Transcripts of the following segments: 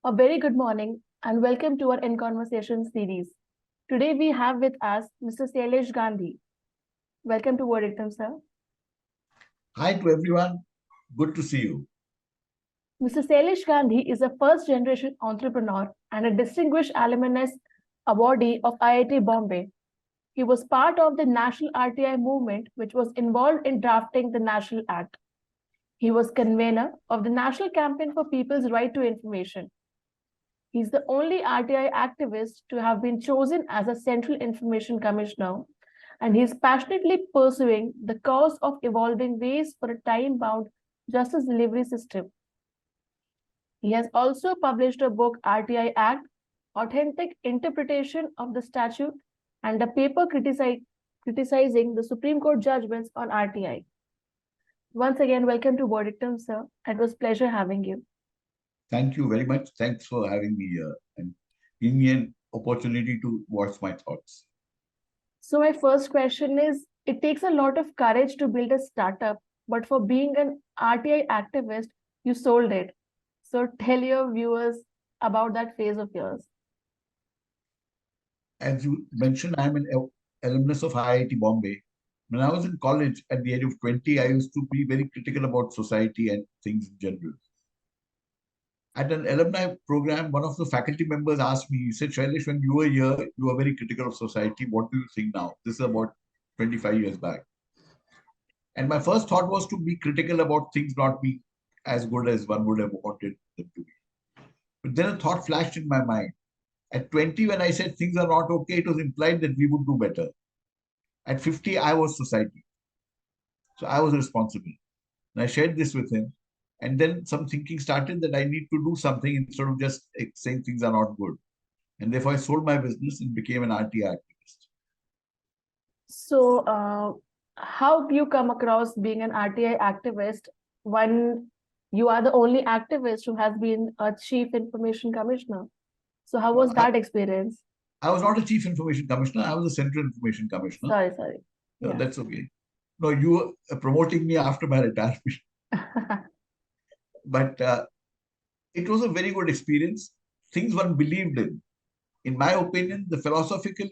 A very good morning and welcome to our In Conversation series. Today we have with us Mr. Shailesh Gandhi. Welcome to Verdictum, sir. Hi to everyone. Good to see you. Mr. Shailesh Gandhi is a first generation entrepreneur and a distinguished alumnus awardee of IIT Bombay. He was part of the National RTI movement, which was involved in drafting the National Act. He was convener of the National Campaign for People's Right to Information. He's the only RTI activist to have been chosen as a Central Information Commissioner, and he's passionately pursuing the cause of evolving ways for a time-bound justice delivery system. He has also published a book, RTI Act, Authentic Interpretation of the Statute, and a paper criticizing the Supreme Court judgments on RTI. Once again, welcome to Verdictum, sir. It was a pleasure having you. Thank you very much. Thanks for having me here and giving me an opportunity to voice my thoughts. So my first question is, it takes a lot of courage to build a startup, but for being an RTI activist, you sold it. So tell your viewers about that phase of yours. As you mentioned, I'm an alumnus of IIT Bombay. When I was in college at the age of 20, I used to be very critical about society and things in general. At an alumni program, one of the faculty members asked me, he said, Shailesh, when you were here, you were very critical of society. What do you think now? This is about 25 years back. And my first thought was to be critical about things not being as good as one would have wanted them to be. But then a thought flashed in my mind. At 20, when I said things are not okay, it was implied that we would do better. At 50, I was society. So I was responsible. And I shared this with him. And then some thinking started that I need to do something instead of just saying things are not good. And therefore, I sold my business and became an RTI activist. So how do you come across being an RTI activist when you are the only activist who has been a chief information commissioner? So how was that experience? I was not a chief information commissioner. I was a central information commissioner. Sorry. No, that's okay. No, you were promoting me after my retirement. But it was a very good experience. Things one believed in. In my opinion, the philosophical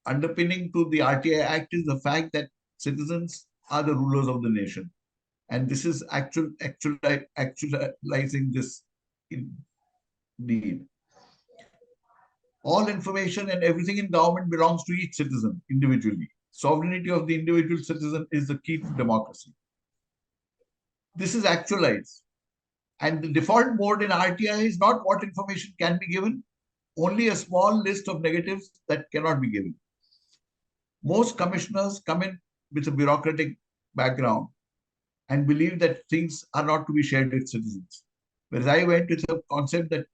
underpinning to the RTI Act is the fact that citizens are the rulers of the nation. And this is actualizing this in need. All information and everything in government belongs to each citizen individually. Sovereignty of the individual citizen is the key to democracy. This is actualized. And the default mode in RTI is not what information can be given, only a small list of negatives that cannot be given. Most commissioners come in with a bureaucratic background and believe that things are not to be shared with citizens. Whereas I went with a concept that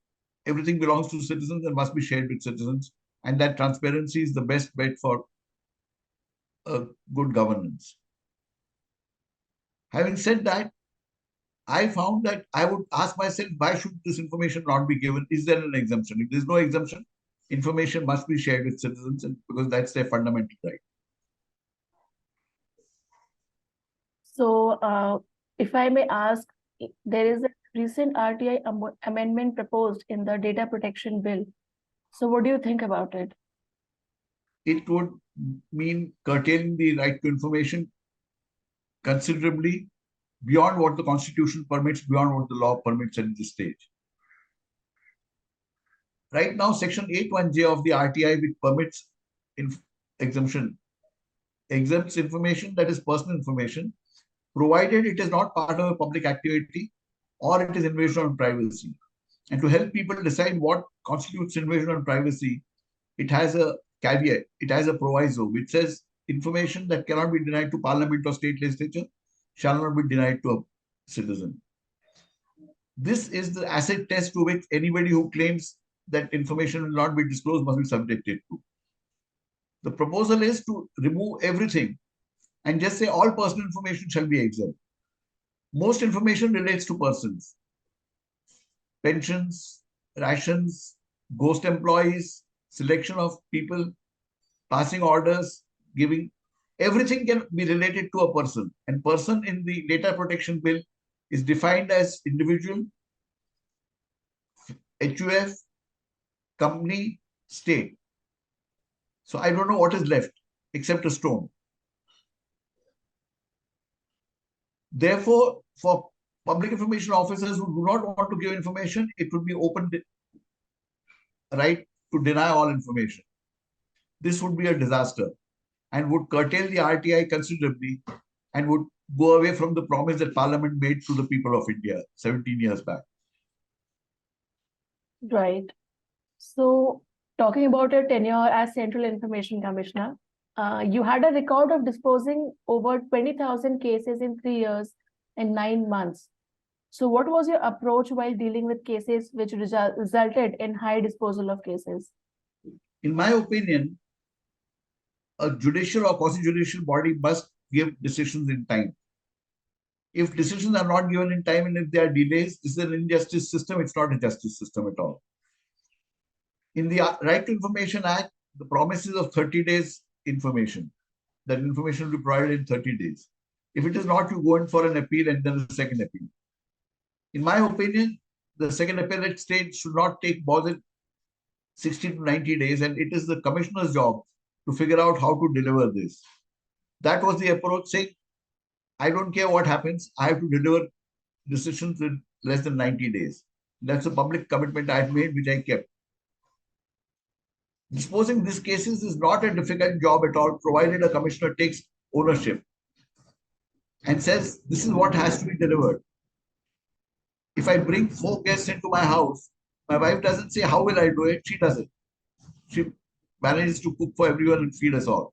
everything belongs to citizens and must be shared with citizens, and that transparency is the best bet for good governance. Having said that, I found that I would ask myself, why should this information not be given? Is there an exemption? If there's no exemption, information must be shared with citizens, and because that's their fundamental right. So, if I may ask, there is a recent RTI amendment proposed in the data protection bill. So what do you think about it? It would mean curtailing the right to information considerably beyond what the Constitution permits, beyond what the law permits at this stage. Right now, Section 81J of the RTI, which permits exemption, exempts information that is personal information, provided it is not part of a public activity or it is invasion on privacy. And to help people decide what constitutes invasion on privacy, it has a caveat, it has a proviso, which says information that cannot be denied to Parliament or state legislature shall not be denied to a citizen. This is the acid test to which anybody who claims that information will not be disclosed must be subjected to. The proposal is to remove everything and just say all personal information shall be exempt. Most information relates to persons. Pensions, rations, ghost employees, selection of people, passing orders, giving, everything can be related to a person. And person in the data protection bill is defined as individual, HUF, company, state. So I don't know what is left except a stone. Therefore, for public information officers who do not want to give information, it would be open right to deny all information. This would be a disaster and would curtail the RTI considerably and would go away from the promise that Parliament made to the people of India 17 years back. Right. So, talking about your tenure as Central Information Commissioner, you had a record of disposing over 20,000 cases in 3 years and 9 months. So, what was your approach while dealing with cases which resulted in high disposal of cases? In my opinion, a judicial or quasi-judicial body must give decisions in time. If decisions are not given in time and if there are delays, this is an injustice system. It's not a justice system at all. In the Right to Information Act, the promise is of 30 days information. That information will be provided in 30 days. If it is not, you go in for an appeal and then a second appeal. In my opinion, the second appellate stage should not take more than 60 to 90 days, and it is the commissioner's job to figure out how to deliver this. That was the approach, saying, I don't care what happens, I have to deliver decisions in less than 90 days. That's a public commitment I had made, which I kept. Disposing these cases is not a difficult job at all, provided a commissioner takes ownership and says, this is what has to be delivered. If I bring 4 guests into my house, my wife doesn't say, how will I do it? She does it. She manages to cook for everyone and feed us all.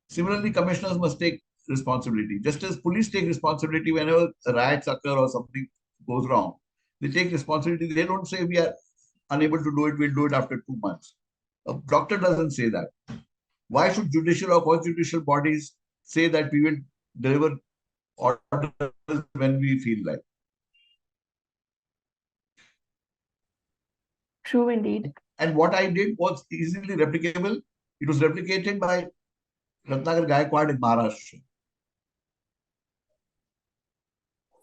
Similarly, commissioners must take responsibility. Just as police take responsibility whenever riots occur or something goes wrong, they take responsibility. They don't say we are unable to do it, we'll do it after 2 months. A doctor doesn't say that. Why should judicial or quasi-judicial bodies say that we will deliver orders when we feel like? True indeed. And what I did was easily replicable. It was replicated by Ratnagar Gaikwad in Maharashtra.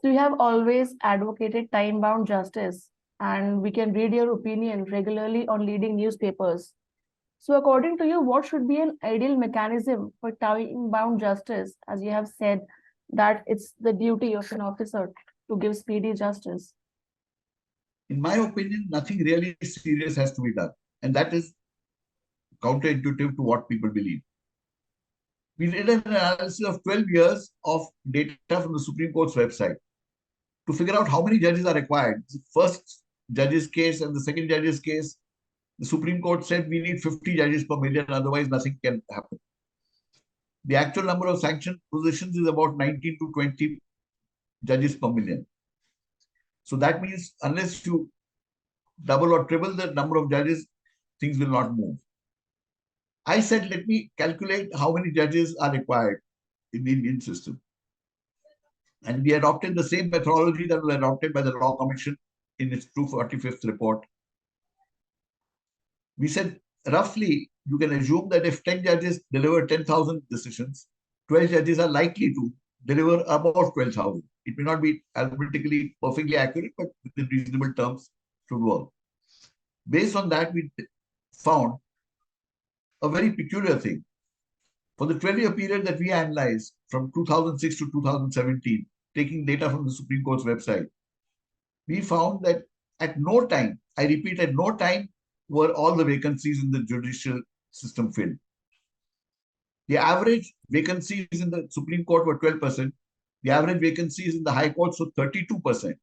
So, you have always advocated time bound justice, and we can read your opinion regularly on leading newspapers. So, according to you, what should be an ideal mechanism for time bound justice, as you have said that it's the duty of an officer to give speedy justice? In my opinion, nothing really serious has to be done. And that is counterintuitive to what people believe. We did an analysis of 12 years of data from the Supreme Court's website to figure out how many judges are required. The first judge's case and the second judge's case, the Supreme Court said we need 50 judges per million, otherwise nothing can happen. The actual number of sanctioned positions is about 19 to 20 judges per million. So that means unless you double or triple the number of judges, things will not move. I said, let me calculate how many judges are required in the Indian system. And we adopted the same methodology that was adopted by the Law Commission in its 245th report. We said, roughly, you can assume that if 10 judges deliver 10,000 decisions, 12 judges are likely to deliver about 12,000. It may not be arithmetically perfectly accurate, but within reasonable terms should work. Based on that, we found a very peculiar thing. For the 12-year period that we analyzed from 2006 to 2017, taking data from the Supreme Court's website, we found that at no time, I repeat, at no time were all the vacancies in the judicial system filled. The average vacancies in the Supreme Court were 12%. The average vacancies in the High Courts were 32%.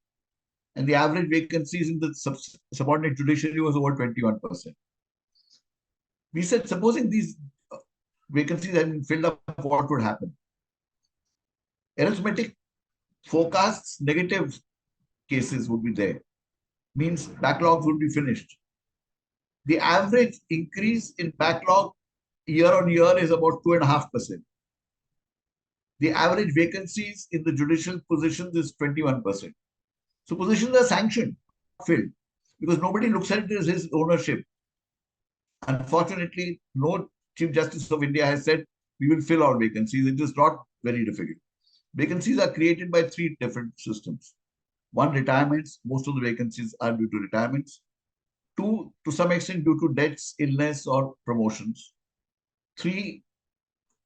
And the average vacancies in the subordinate judiciary was over 21%. We said, supposing these vacancies had been filled up, what would happen? Arithmetic forecasts negative cases would be there. Means backlogs would be finished. The average increase in backlog year on year is about 2.5%. The average vacancies in the judicial positions is 21%. So positions are sanctioned, filled, because nobody looks at it as his ownership. Unfortunately, no Chief Justice of India has said we will fill all vacancies. It is not very difficult. Vacancies are created by 3 different systems. One, retirements. Most of the vacancies are due to retirements. 2, to some extent due to deaths, illness, or promotions. 3,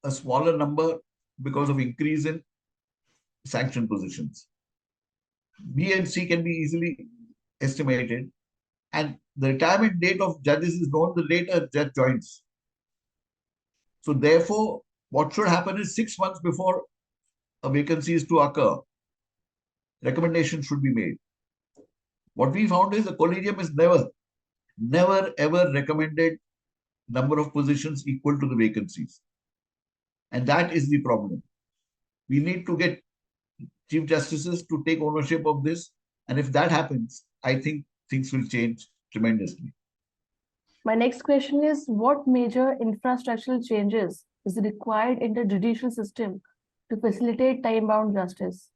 a smaller number because of increase in sanction positions. B and C can be easily estimated, and the retirement date of judges is known the date a judge joins. So therefore, what should happen is 6 months before a vacancy is to occur, recommendation should be made. What we found is the collegium is never ever recommended number of positions equal to the vacancies. And that is the problem. We need to get chief justices to take ownership of this. And if that happens, I think things will change tremendously. My next question is, what major infrastructural changes is required in the judicial system to facilitate time-bound justice?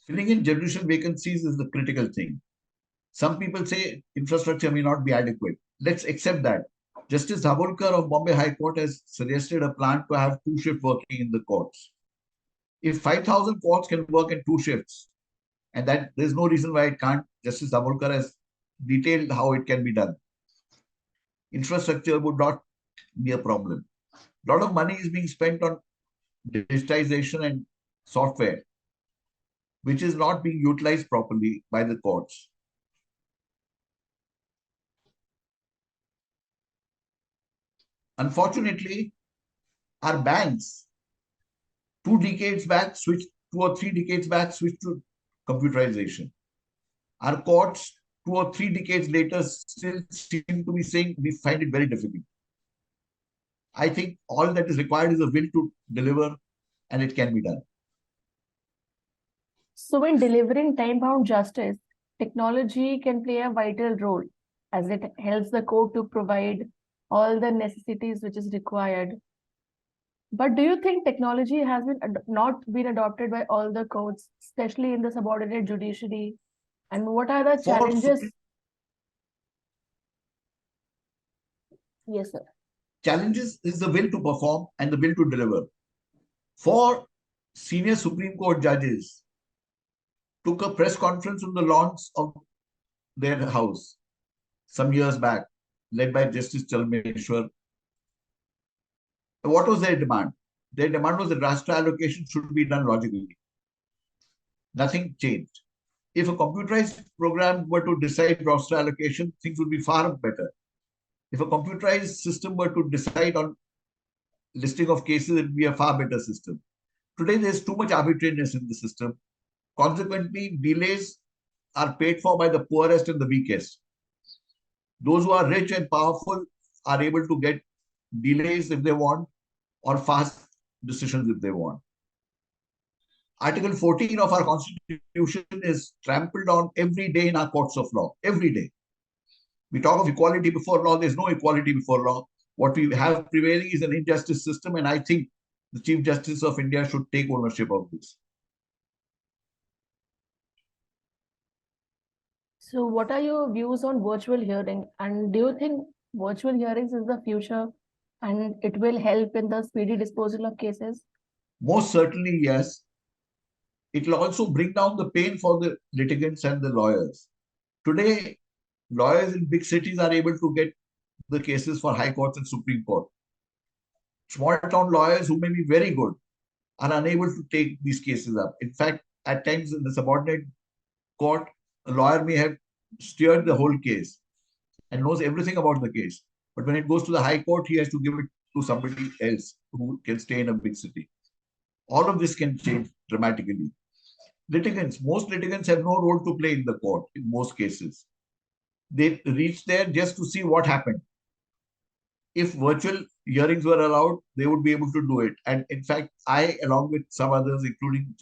Filling in judicial vacancies is the critical thing. Some people say infrastructure may not be adequate. Let's accept that. Justice Dhabulkar of Bombay High Court has suggested a plan to have 2 shifts working in the courts. If 5,000 courts can work in 2 shifts, and that there's no reason why it can't, Justice Dhabulkar has detailed how it can be done. Infrastructure would not be a problem. A lot of money is being spent on digitization and software, which is not being utilized properly by the courts. Unfortunately, our banks 2 decades back switched, 2 or 3 decades back switched to computerization. Our courts 2 or 3 decades later still seem to be saying we find it very difficult. I think all that is required is a will to deliver, and it can be done. So in delivering time-bound justice, technology can play a vital role as it helps the court to provide all the necessities which is required. But do you think technology has not been adopted by all the courts, especially in the subordinate judiciary? And what are the challenges? Yes, sir. Challenges is the will to perform and the will to deliver. 4 senior Supreme Court judges took a press conference on the lawns of their house some years back, led by Justice Chalmeshwar. What was their demand? Their demand was that Rashtra allocation should be done logically. Nothing changed. If a computerized program were to decide Rashtra allocation, things would be far better. If a computerized system were to decide on listing of cases, it would be a far better system. Today, there's too much arbitrariness in the system. Consequently, delays are paid for by the poorest and the weakest. Those who are rich and powerful are able to get delays if they want, or fast decisions if they want. Article 14 of our Constitution is trampled on every day in our courts of law. Every day. We talk of equality before law. There's no equality before law. What we have prevailing is an injustice system, and I think the Chief Justice of India should take ownership of this. So what are your views on virtual hearing? And do you think virtual hearings is the future and it will help in the speedy disposal of cases? Most certainly, yes. It will also bring down the pain for the litigants and the lawyers. Today, lawyers in big cities are able to get the cases for High Courts and Supreme Court. Small town lawyers who may be very good are unable to take these cases up. In fact, at times in the subordinate court, a lawyer may have steered the whole case and knows everything about the case. But when it goes to the High Court, he has to give it to somebody else who can stay in a big city. All of this can change dramatically. Most litigants have no role to play in the court in most cases. They reach there just to see what happened. If virtual hearings were allowed, they would be able to do it. And in fact, I, along with some others, including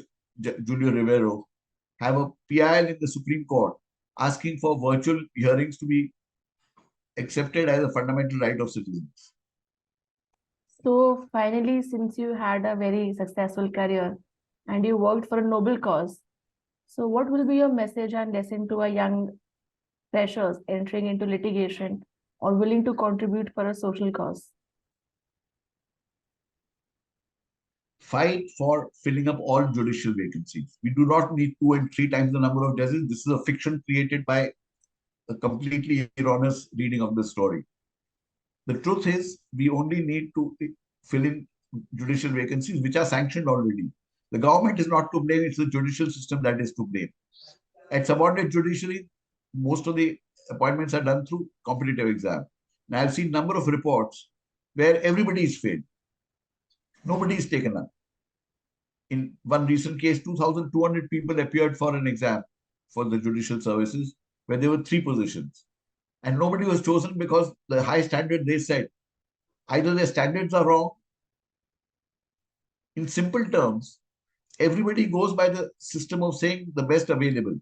Julio Rivero, have a PIL in the Supreme Court asking for virtual hearings to be accepted as a fundamental right of citizens. So finally, since you had a very successful career and you worked for a noble cause, so what will be your message and lesson to a young freshers entering into litigation or willing to contribute for a social cause? Fight for filling up all judicial vacancies. We do not need 2 and 3 times the number of judges. This is a fiction created by a completely erroneous reading of the story. The truth is, we only need to fill in judicial vacancies which are sanctioned already. The government is not to blame, it's the judicial system that is to blame. At subordinate judiciary, most of the appointments are done through competitive exam. Now, I've seen number of reports where everybody is failed. Nobody is taken up. In one recent case, 2,200 people appeared for an exam for the judicial services where there were 3 positions. And nobody was chosen because the high standard they set, either their standards are wrong. In simple terms, everybody goes by the system of saying the best available.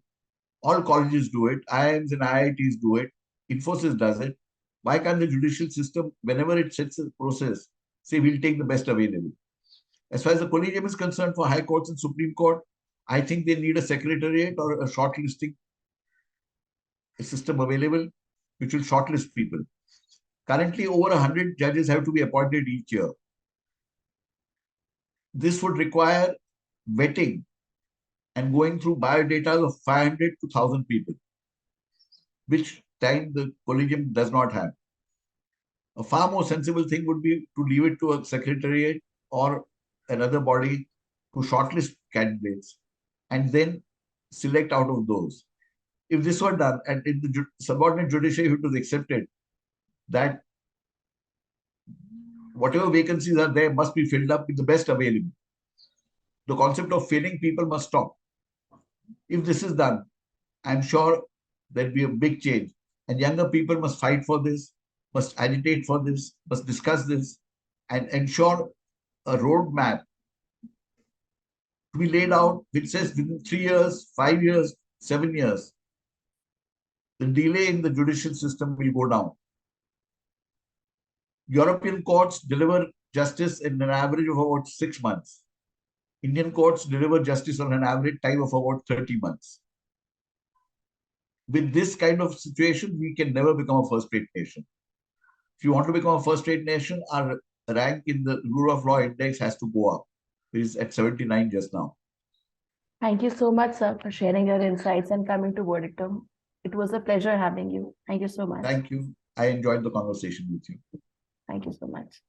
All colleges do it, IIMs and IITs do it, Infosys does it. Why can't the judicial system, whenever it sets a process, say we'll take the best available? As far as the collegium is concerned for High Courts and Supreme Court, I think they need a secretariat or a shortlisting system available which will shortlist people. Currently, over 100 judges have to be appointed each year. This would require vetting and going through biodata of 500 to 1,000 people, which time the collegium does not have. A far more sensible thing would be to leave it to a secretariat or another body to shortlist candidates and then select out of those. If this were done and in the subordinate judiciary it was accepted that whatever vacancies are there must be filled up with the best available, the concept of failing people must stop. If this is done, I'm sure there'll be a big change. And younger people must fight for this, must agitate for this, must discuss this, and ensure a roadmap to be laid out which says within 3 years, 5 years, 7 years, the delay in the judicial system will go down. European courts deliver justice in an average of about 6 months. Indian courts deliver justice on an average time of about 30 months. With this kind of situation, we can never become a first-rate nation. If you want to become a first-rate nation, our rank in the rule of law index has to go up. It is at 79 just now. Thank you so much, sir, for sharing your insights and coming to Verdictum. It was a pleasure having you. Thank you so much. Thank you. I enjoyed the conversation with you. Thank you so much.